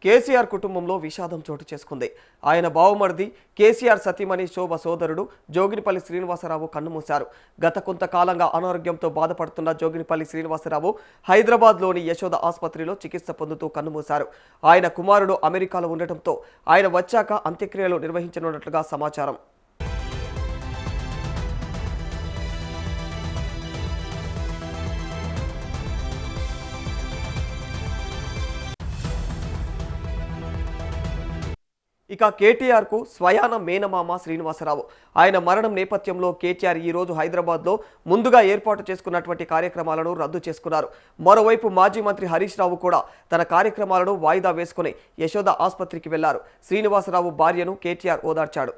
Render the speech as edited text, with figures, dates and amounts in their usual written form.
కేసీఆర్ కుటుంబంలో విషాదం చోటు చేసుకుంది. ఆయన బావమరిది కేసీఆర్ సతీమణి శోభ సోదరుడు జోగినిపల్లి శ్రీనివాసరావు కన్నుమూశారు. గత కొంతకాలంగా అనారోగ్యంతో బాధపడుతున్న జోగినిపల్లి శ్రీనివాసరావు హైదరాబాద్లోని యశోద ఆసుపత్రిలో చికిత్స పొందుతూ కన్నుమూశారు. ఆయన కుమారుడు అమెరికాలో ఉండటంతో ఆయన వచ్చాక అంత్యక్రియలు నిర్వహించనున్నట్లుగా సమాచారం. ఇక కేటీఆర్ కు స్వయాన మేనమామ శ్రీనివాసరావు. ఆయన మరణం నేపథ్యంలో కేటీఆర్ ఈ రోజు హైదరాబాద్లో ముందుగా ఏర్పాటు చేసుకున్నటువంటి కార్యక్రమాలను రద్దు చేసుకున్నారు. మరోవైపు మాజీ మంత్రి హరీష్ రావు కూడా తన కార్యక్రమాలను వాయిదా వేసుకుని యశోద ఆసుపత్రికి వెళ్లారు. శ్రీనివాసరావు భార్యను కేటీఆర్ ఓదార్చాడు.